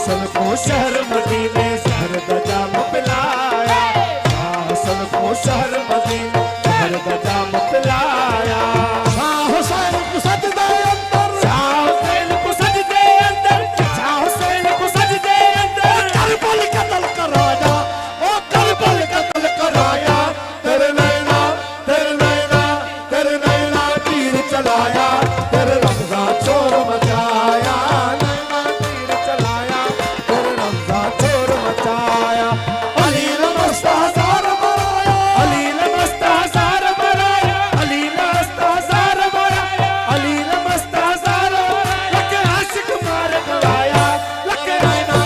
हसन को शहर मदीने शहर दा जाम पिलाया, हसन को शहर मदीने शहर दा जाम पिलाया। शाह हुसैन को सजदे अंदर, शाह हुसैन को सजदे अंदर, शाह हुसैन को सजदे अंदर करबल कत्ल कराया, ओ करबल कत्ल कराया। तेरे नैना तीर चलाया, तेरे रमज़ा चोर मचाया, नैना तीर चलाया, तेरे रमज़ा चोर मचाया। अली ने मस्त हजार मराया, अली ने मस्त हजार मराया, अली ने मस्त हजार मराया, अली ने मस्त हजार लके आशिक मार गवाया। लके नैना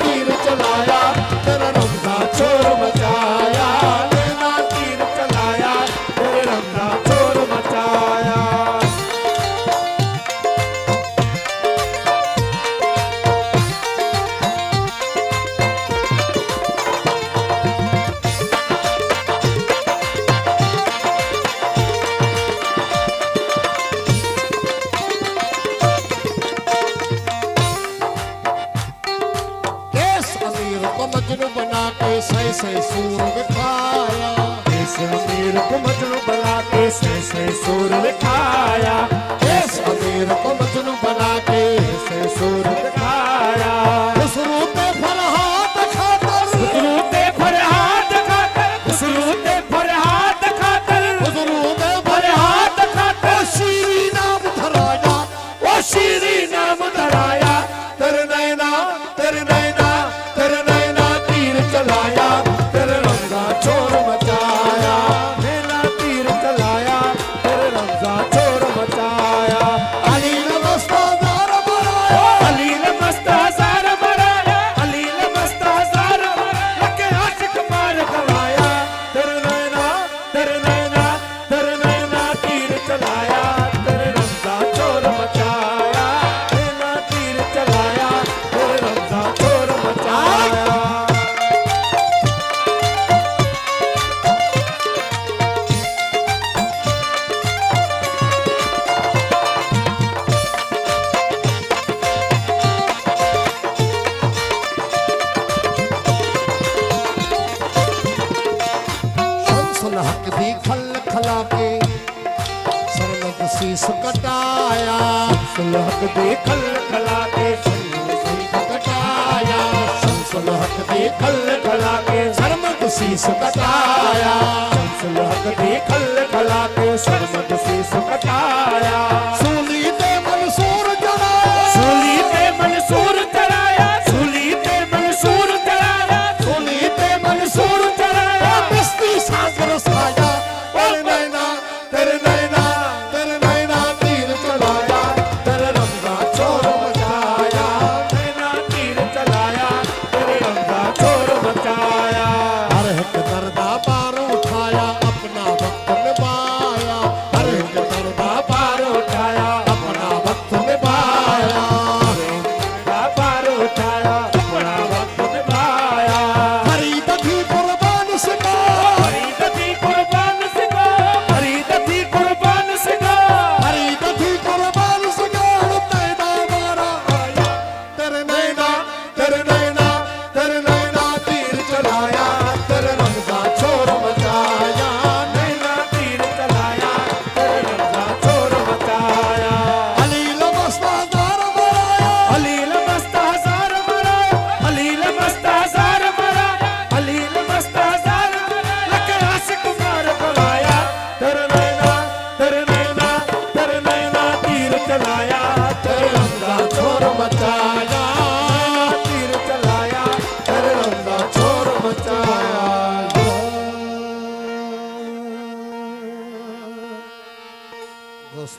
तीर चलाया, तेरा रमज़ा चोर मचाया, नैना तीर चलाया, तेरे रमज़ा चोर मचाया। केस अमीर को मजनू बना के सही सही सूर दिखाया, इस अमीर को मजनू बना के से सुर लिखाया, केस अमीर को मजनू बना के से सुर दिखाया। खुसरूते फरहाद खातर, खुसरूते फरहाद खातर, खुसरूते फरहाद खातर, खुसरूते फरहाद खातर शीरी नाम धराया, वो शीरी नाम धराया। तेरे नैना तीर चलाया, तेरे रमज़ा चोर मचाया, नैना तीर चलाया, तेरे रमज़ा चोर मचाया। अली ने मस्त हजार मराया, अली ने मस्त हजार मराया, अली ने मस्त हजार लके आशिक मार गवाया। तेरे नैना तीर चलाया, तेरे रमज़ा चोर मचाया, नैना तीर चलाया, तेरे रमज़ा चोर मचाया। शमसुल हक दी खल खला के सरमद शीस कटाया, सुलहक दे खल खला के कटाया, शमसुल हक दे खल खला के सरमद शीस कटाया, सुलहक दे खल खला के सरमद शीस कटाया। सूली ते मंसूर जलाया, सूली पे मंसूर चढ़ाया, सूली पे मंसूर चढ़ाया, सूली ते मंसूर चढ़ाया। बिस्ती सागर साया, तेरे नैना तीर चलाया, तेरे रमज़ा चोर मचाया, नैना तीर चलाया, तेरे रमज़ा चोर मचाया। हर एक दर्दा पार उठाया, अपना वक्त निभाया, हर एक दर्दा पार उठाया, अपना वक्त निभाया, पार उठाया, अपना वक्त निभाया। खरीद थी कुर्बान सिखा, खरीद थी कुर्बान सिंगा, खरीद थी कुर्बान सिंगा, खरीद थी कुर्बान सिखा, तैना मारा आया, तेरे नैना तीर चलाया, तेरे रमज़ा चोर मचाया, नैना तीर चलाया, तेरे रमज़ा चोर मचाया। अली ने मस्त हजार मराया, अली ने मस्त हजार मराया, अली ने मस्त हजार मराया, अली ने मस्त हजार लके आशिक मार गवाया। तेरे नैना तीर चलाया, तेरे रमज़ा चोर मचाया, तीर चलाया, तेरे रमज़ा चोर मचाया। दोस्त